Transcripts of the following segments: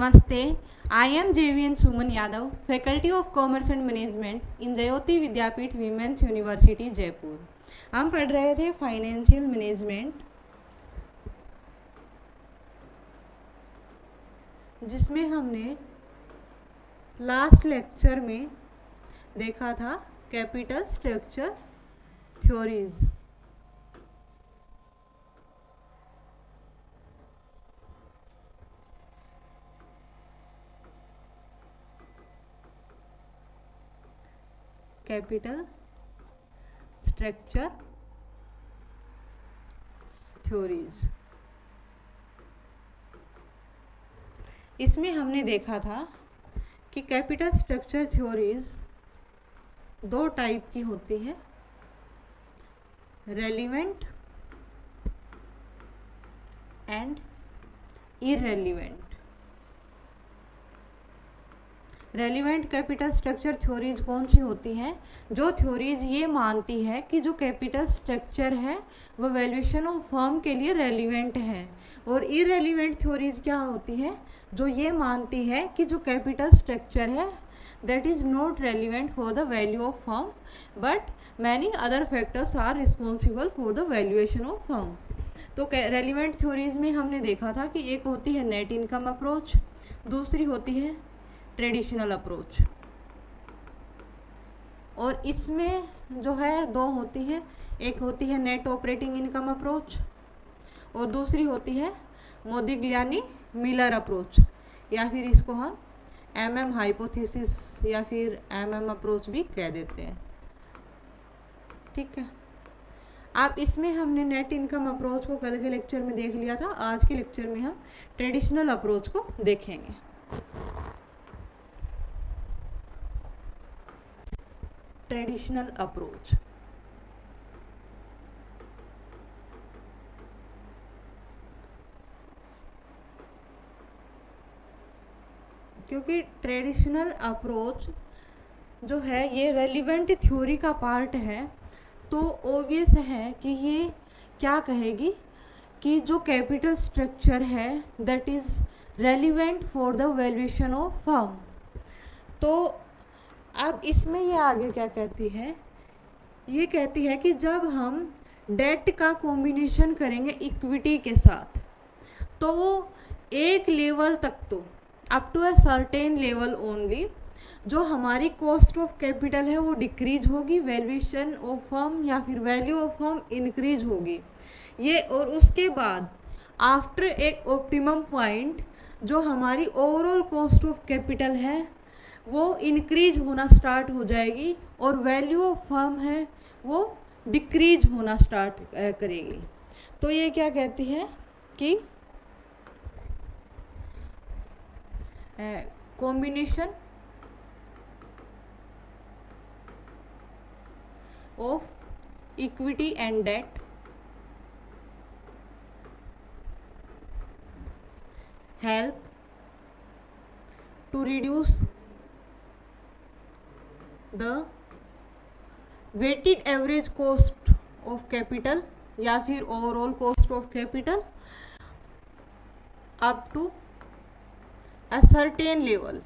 Namaste. I am JVN Suman Yadav, Faculty of Commerce and Management in Jyoti Vidyapeeth women's university Jaipur. हम पढ़ रहे थे financial management, जिसमें हमने लास्ट लेक्चर में देखा था capital structure theories. Capital structure theories, इसमें हमने देखा था कि कैपिटल स्ट्रक्चर थ्योरीज दो टाइप की होती है, relevant and irrelevant. Relevant capital structure theories कौन सी होती हैं? जो थ्योरीज ये मानती है कि जो कैपिटल स्ट्रक्चर है वो वैल्यूएशन ऑफ फर्म के लिए रेलिवेंट है। और इररेलिवेंट थ्योरीज क्या होती है? जो ये मानती है कि जो कैपिटल स्ट्रक्चर है that is not relevant for the value of firm but many other factors are responsible for the valuation of firm. तो रेलिवेंट थ्योरीज में हमने देखा था कि एक होती है नेट इनकम अप्रोच, दूसरी होती है ट्रेडिशनल अप्रोच। और इसमें जो है दो होती है, एक होती है नेट ऑपरेटिंग इनकम अप्रोच और दूसरी होती है मोदिग्लियानी मिलर अप्रोच, या फिर इसको हम MM हाइपोथेसिस या फिर MM अप्रोच भी कह देते हैं। ठीक है, आप इसमें हमने नेट इनकम अप्रोच को कल के लेक्चर में देख लिया था। आज के लेक्चर में हम ट्रेडिशनल अप्रोच को देखेंगे। ट्रेडिशनल अप्रोच, क्योंकि ट्रेडिशनल अप्रोच जो है ये रेलिवेंट थ्योरी का पार्ट है, तो ऑब्वियस है कि ये क्या कहेगी कि जो कैपिटल स्ट्रक्चर है that is relevant for the valuation of firm. तो अब इसमें ये आगे क्या कहती है? ये कहती है कि जब हम डेट का कॉम्बिनेशन करेंगे इक्विटी के साथ तो वो एक लेवल तक, तो up to a certain level only, जो हमारी कॉस्ट ऑफ कैपिटल है वो डिक्रीज होगी, वैल्यूएशन ऑफ फर्म या फिर वैल्यू ऑफ फर्म इंक्रीज होगी ये। और उसके बाद आफ्टर एक ऑप्टिमम पॉइंट जो हमारी ओवरऑल कॉस्ट ऑफ कैपिटल है वो इंक्रीज होना स्टार्ट हो जाएगी और वैल्यू ऑफ फर्म है वो डिक्रीज होना स्टार्ट करेगी। तो ये क्या कहती है कि combination of equity and debt help to reduce the weighted average cost of capital या फिर overall cost of capital up to a certain level.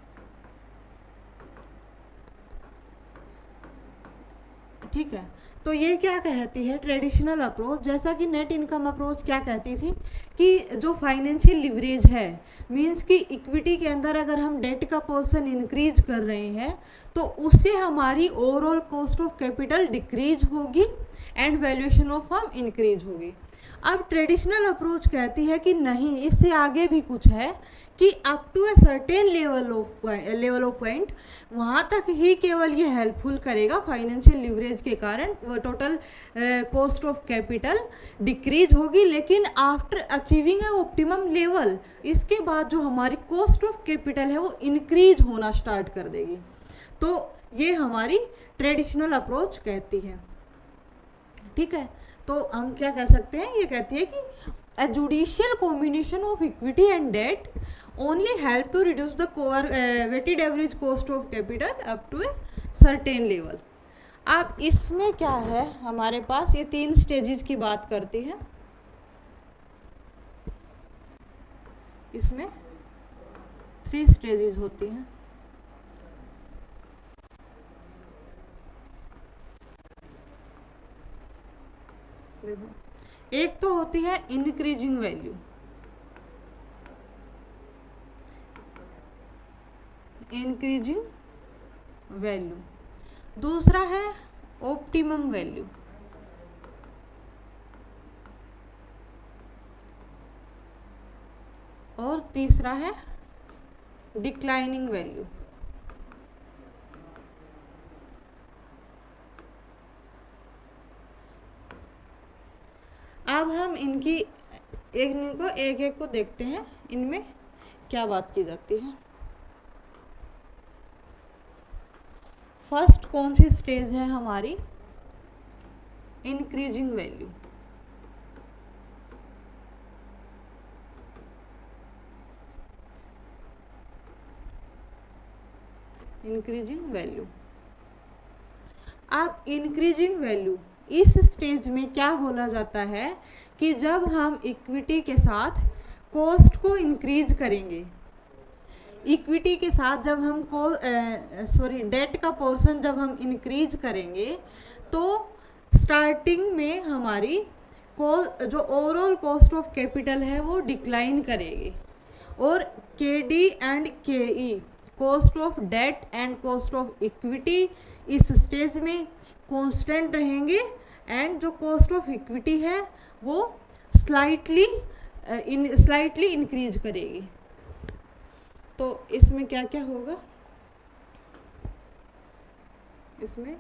ठीक है, तो ये क्या कहती है ट्रेडिशनल अप्रोच? जैसा कि नेट इनकम अप्रोच क्या कहती थी कि जो फाइनेंशियल लिवरेज है मींस कि इक्विटी के अंदर अगर हम डेट का पोर्शन इंक्रीज कर रहे हैं तो उससे हमारी overall cost of capital decrease होगी and valuation of firm increase होगी। अब ट्रेडिशनल अप्रोच कहती है कि नहीं, इससे आगे भी कुछ है कि up to a certain level of point वहाँ तक ही केवल ये हेल्पफुल करेगा फाइनेंशियल लिवरेज के कारण, total cost of capital decrease होगी, लेकिन आफ्टर अचीविंग ए ऑप्टिमम लेवल इसके बाद जो हमारी कॉस्ट ऑफ कैपिटल है वो इंक्रीज होना स्टार्ट कर देगी। तो ये हमारी ट्रेडिशनल अप्रोच कहती है। ठीक है, तो हम क्या कह सकते हैं? ये कहती है कि a judicial combination of equity and debt only help to reduce the weighted average cost of capital up to a certain level। अब इसमें क्या है हमारे पास? ये 3 स्टेजेस की बात करती है। इसमें 3 स्टेजेस होती हैं। देखो, एक तो होती है इंक्रीजिंग वैल्यू, इंक्रीजिंग वैल्यू, दूसरा है ऑप्टिमम वैल्यू, और तीसरा है डिक्लाइनिंग वैल्यू। अब हम इनको एक एक को देखते हैं, इनमें क्या बात की जाती है। फर्स्ट कौन सी स्टेज है हमारी? Increasing value. Increasing value. अब इंक्रीजिंग वैल्यू इस स्टेज में क्या बोला जाता है कि जब हम इक्विटी के साथ कॉस्ट को इंक्रीज करेंगे, इक्विटी के साथ जब हम डेट का पोर्शन जब हम इंक्रीज करेंगे तो स्टार्टिंग में हमारी जो ओवरऑल कॉस्ट ऑफ कैपिटल है वो डिक्लाइन करेगी, और के D and K E cost of debt and cost of equity इस स्टेज में कांस्टेंट रहेंगे, एंड जो कॉस्ट ऑफ इक्विटी है वो स्लाइटली इंक्रीज करेगी। तो इसमें क्या क्या होगा? इसमें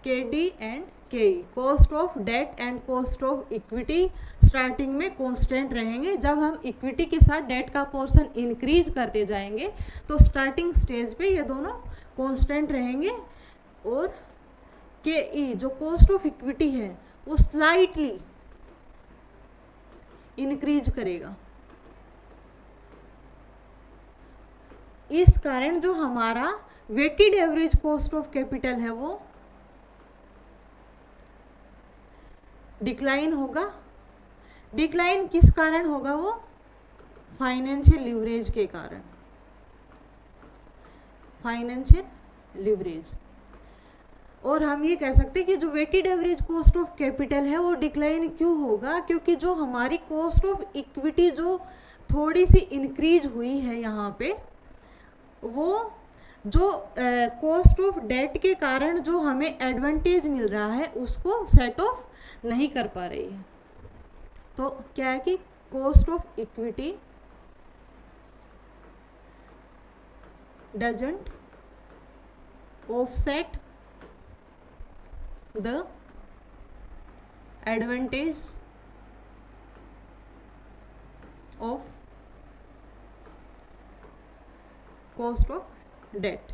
के D and K E cost of debt and cost of equity starting में कांस्टेंट रहेंगे। जब हम इक्विटी के साथ डेट का पोर्शन इंक्रीज करते जाएंगे तो स्टार्टिंग स्टेज पे ये दोनों कांस्टेंट रहेंगे, और के ई जो कॉस्ट ऑफ इक्विटी है वो स्लाइटली इंक्रीज करेगा। इस कारण जो हमारा weighted average cost of capital है वो डिक्लाइन होगा। डिक्लाइन किस कारण होगा? वो फाइनेंशियल लीवरेज के कारण, फाइनेंशियल लीवरेज। और हम ये कह सकते हैं कि जो weighted average cost of capital है वो डिक्लाइन क्यों होगा? क्योंकि जो हमारी कॉस्ट ऑफ इक्विटी जो थोड़ी सी इंक्रीज हुई है यहाँ पे, वो जो कॉस्ट ऑफ डेट के कारण जो हमें एडवांटेज मिल रहा है उसको सेट ऑफ नहीं कर पा रही है। तो क्या है कि cost of equity doesn't offset the advantage of cost of debt.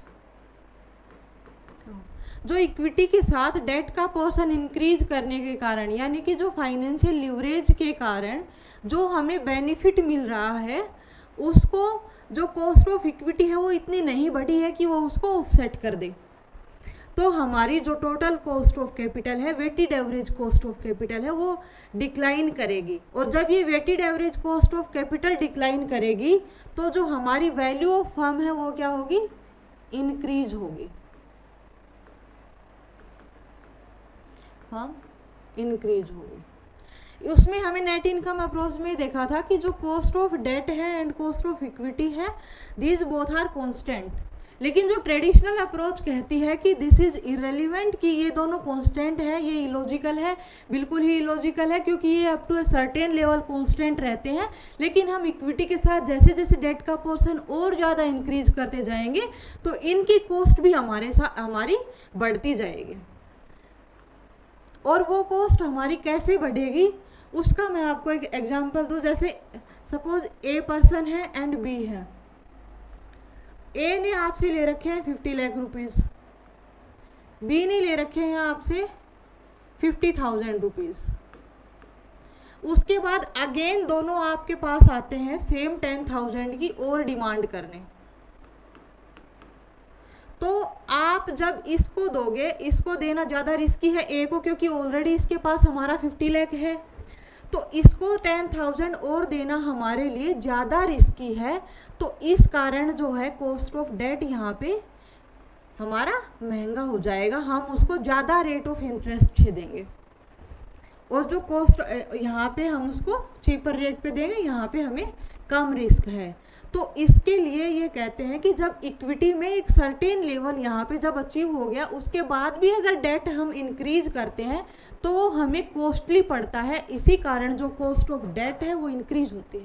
जो इक्विटी के साथ डेट का पोर्शन इंक्रीज करने के कारण, यानी कि जो फाइनेंशियल लीवरेज के कारण जो हमें बेनिफिट मिल रहा है, उसको जो कॉस्ट ऑफ इक्विटी है वो इतनी नहीं बढ़ी है कि वो उसको ऑफसेट कर दे। तो हमारी जो टोटल कॉस्ट ऑफ कैपिटल है, weighted average cost of capital है, वो डिक्लाइन करेगी। और जब ये weighted average cost of capital decline करेगी तो जो हमारी वैल्यू ऑफ फर्म है वो क्या होगी? इंक्रीज होगी। फर्म इंक्रीज होगी। उसमें हमें नेट इनकम अप्रोच में देखा था कि जो कॉस्ट ऑफ डेट है एंड कॉस्ट ऑफ इक्विटी है, दीज बोथ आर कांस्टेंट। लेकिन जो ट्रेडिशनल अप्रोच कहती है कि दिस इज इररिलेवेंट, कि ये दोनों कांस्टेंट है, ये इलॉजिकल है, बिल्कुल ही इलॉजिकल है, क्योंकि ये up to a certain level constant रहते हैं। लेकिन हम इक्विटी के साथ जैसे जैसे डेट का पोर्शन और ज़्यादा इंक्रीज करते जाएंगे तो इनकी कॉस्ट भी हमारी बढ़ती जाएगी। और वो कॉस्ट हमारी कैसे बढ़ेगी उसका मैं आपको एक एग्जांपल दूं। जैसे सपोज ए पर्सन है एंड बी है। ए ने आपसे ले रखे हैं 50 लाख रुपीज़, बी ने ले रखे हैं आपसे 50,000 रुपीज़। उसके बाद अगेन दोनों आपके पास आते हैं सेम 10,000 की और डिमांड करने। तो आप जब इसको दोगे, इसको देना ज़्यादा रिस्की है ए को, क्योंकि ऑलरेडी इसके पास हमारा 50 लाख है। तो इसको 10,000 और देना हमारे लिए ज़्यादा रिस्की है, तो इस कारण जो है कॉस्ट ऑफ डेट यहाँ पे हमारा महंगा हो जाएगा, हम उसको ज़्यादा रेट ऑफ इंटरेस्ट से देंगे, और जो कॉस्ट यहाँ पे हम उसको चीपर रेट पे देंगे, यहाँ पे हमें कम रिस्क है। तो इसके लिए ये कहते हैं कि जब इक्विटी में एक सर्टेन लेवल यहाँ पे जब अचीव हो गया, उसके बाद भी अगर डेट हम इंक्रीज करते हैं तो वो हमें कॉस्टली पड़ता है, इसी कारण जो कॉस्ट ऑफ डेट है वो इंक्रीज होती है।